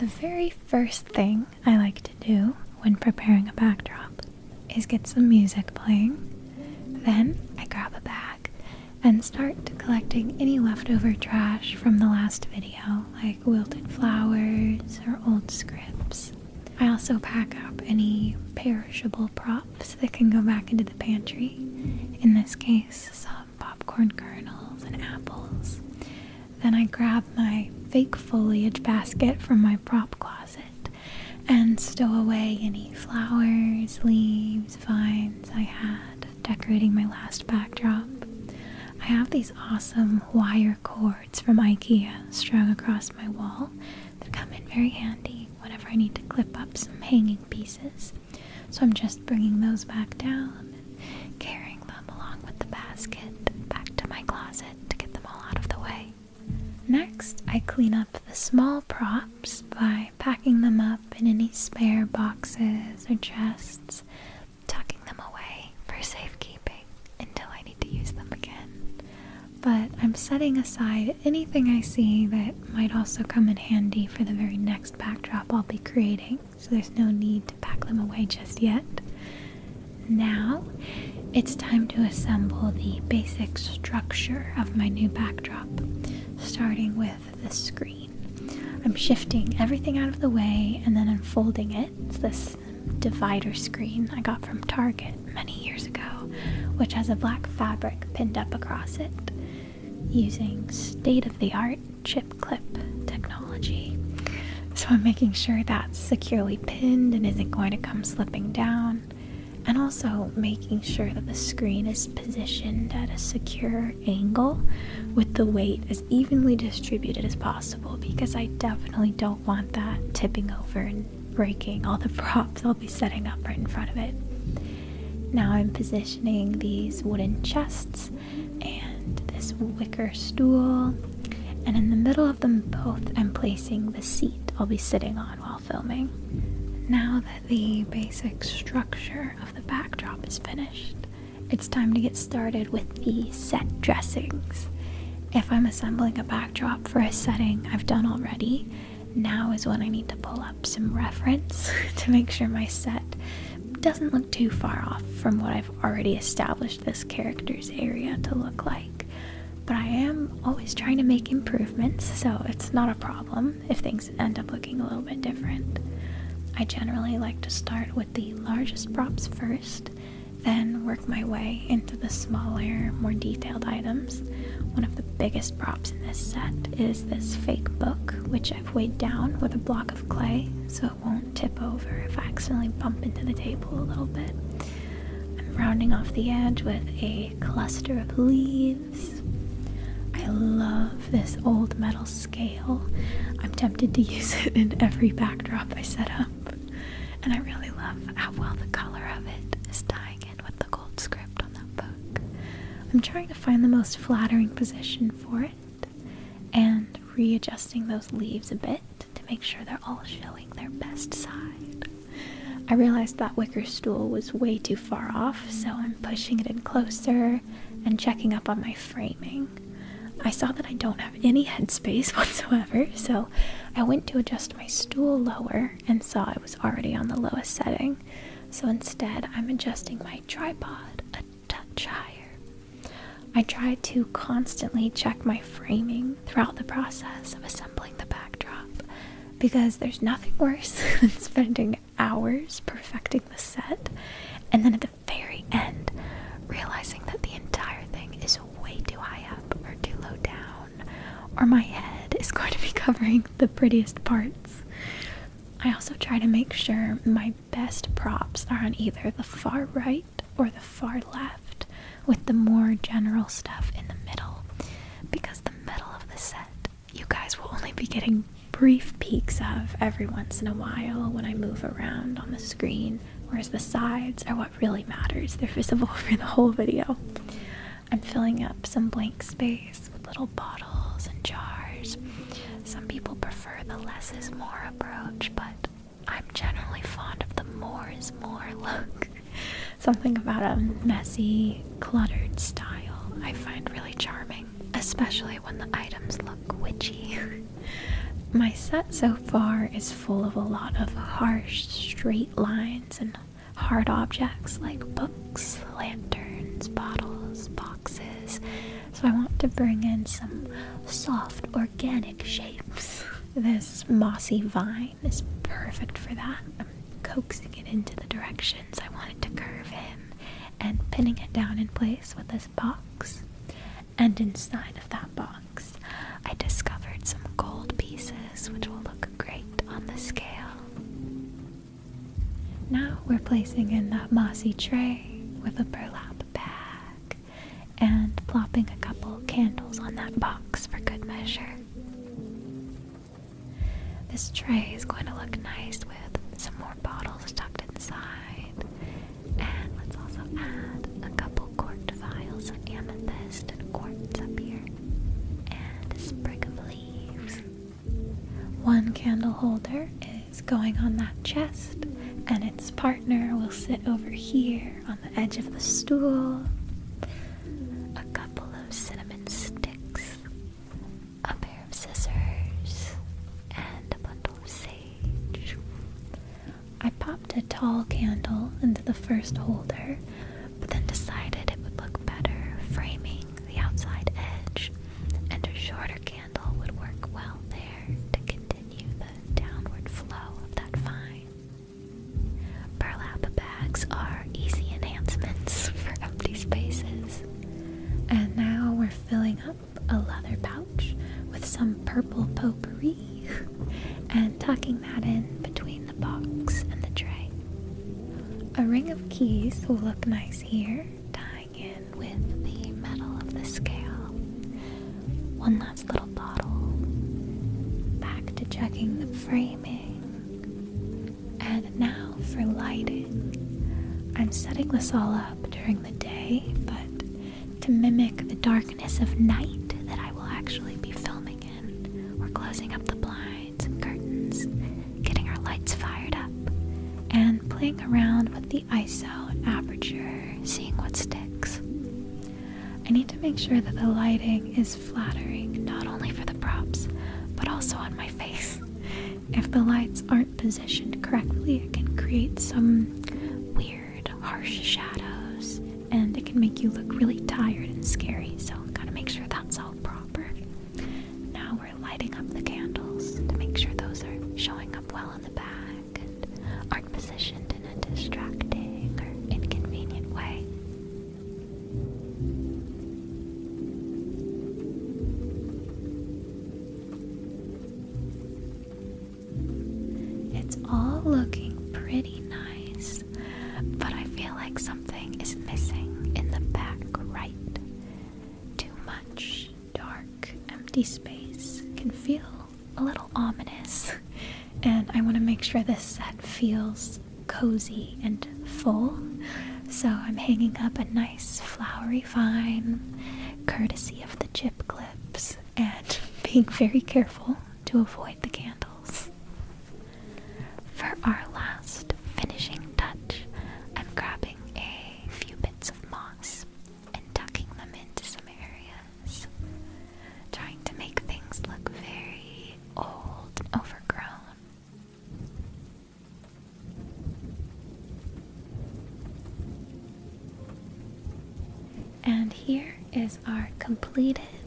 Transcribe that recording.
The very first thing I like to do when preparing a backdrop is get some music playing. Then I grab a bag and start collecting any leftover trash from the last video, like wilted flowers or old scripts. I also pack up any perishable props that can go back into the pantry. In this case, some popcorn kernels and apples. Then I grab my fake foliage basket from my prop closet and stow away any flowers, leaves, vines I had decorating my last backdrop. I have these awesome wire cords from IKEA strung across my wall that come in very handy whenever I need to clip up some hanging pieces. So I'm just bringing those back down and carrying them along with the basket back to my closet to get them all out of the way. Next, I clean up the small props by packing them up in any spare boxes or chests, tucking them away for safekeeping until I need to use them again. But I'm setting aside anything I see that might also come in handy for the very next backdrop I'll be creating, so there's no need to pack them away just yet. Now, it's time to assemble the basic structure of my new backdrop, starting with the screen. I'm shifting everything out of the way and then unfolding it. It's this divider screen I got from Target many years ago, which has a black fabric pinned up across it using state-of-the-art chip clip technology. So I'm making sure that's securely pinned and isn't going to come slipping down, and also making sure that the screen is positioned at a secure angle with the weight as evenly distributed as possible, because I definitely don't want that tipping over and breaking all the props I'll be setting up right in front of it. Now I'm positioning these wooden chests and this wicker stool, and in the middle of them both I'm placing the seat I'll be sitting on while filming. Now that the basic structure of the backdrop is finished, it's time to get started with the set dressings. If I'm assembling a backdrop for a setting I've done already, now is when I need to pull up some reference to make sure my set doesn't look too far off from what I've already established this character's area to look like. But I am always trying to make improvements, so it's not a problem if things end up looking a little bit different. I generally like to start with the largest props first, then work my way into the smaller, more detailed items. One of the biggest props in this set is this fake book, which I've weighed down with a block of clay so it won't tip over if I accidentally bump into the table a little bit. I'm rounding off the edge with a cluster of leaves. I love this old metal scale. I'm tempted to use it in every backdrop I set up. And I really love how well the color of it is tying in with the gold script on that book. I'm trying to find the most flattering position for it and readjusting those leaves a bit to make sure they're all showing their best side. I realized that wicker stool was way too far off, so I'm pushing it in closer and checking up on my framing. I saw that I don't have any headspace whatsoever, so I went to adjust my stool lower and saw I was already on the lowest setting. So instead, I'm adjusting my tripod a touch higher. I try to constantly check my framing throughout the process of assembling the backdrop, because there's nothing worse than spending hours perfecting the set and then at the very end realizing that the entire thing is way too high up or too low down, or my head is going to be covering the prettiest parts. I also try to make sure my best props are on either the far right or the far left, with the more general stuff in the middle, because the middle of the set you guys will only be getting brief peeks of every once in a while when I move around on the screen, whereas the sides are what really matters. They're visible for the whole video. I'm filling up some blank space with little bottles and jars. Some people prefer the less is more approach, but I'm generally fond of the more is more look. Something about a messy, cluttered style I find really charming, especially when the items look witchy. My set so far is full of a lot of harsh, straight lines and hard objects like books, lanterns, bottles, boxes. So I want to bring in some soft, organic shapes. This mossy vine is perfect for that. I'm coaxing it into the directions I want it to curve in and pinning it down in place with this box. And inside of that box, I discovered some gold pieces which will look great on the scale. Now we're placing in that mossy tray with a burlap bag and plopping a couple candles on that box for good measure. This tray is going to look nice with some more bottles tucked inside. And let's also add a couple corked vials of amethyst and quartz up here. And a sprig of leaves. One candle holder is going on that chest, and its partner will sit over here on the edge of the stool. A couple of cinnamon sticks, a pair of scissors, and a bundle of sage. I popped a tall candle into the first holder, but then decided it would look better framing the outside edge, and a shorter candle would work well there to continue the downward flow of that vine. Burlap bags are easy enhancements for empty spaces. And now we're filling up a leather pouch with some purple potpourri and tucking that in between the box and the tray. A ring of keys will look nice here, tying in with the metal of the scale. One last little bottle. Back to checking the framing. And now for lighting. I'm setting this all up during the day, but to mimic the darkness of night that I will actually be filming in, we're closing up the blinds and curtains, getting our lights fired up, and playing around with the ISO and aperture, seeing what sticks. I need to make sure that the lighting is flattering not only for the props, but also on my face. If the lights aren't positioned correctly, it can create some weird, harsh shadows, and it can make you look really tired and scary, so gotta make sure that's all proper. Now we're lighting up the candles to make sure those are showing up well in the bag and aren't positioned in a distracting or inconvenient way. It's all looking pretty nice, but I feel like something is missing in the back right. Too much dark, empty space can feel a little ominous, and I want to make sure this set feels cozy and full, so I'm hanging up a nice flowery vine, courtesy of the chip clips, and being very careful to avoid the candles. For our last finishing touch, I'm grabbing a few bits of moss and tucking them into some areas, trying to make things look very old and overgrown. And here is our completed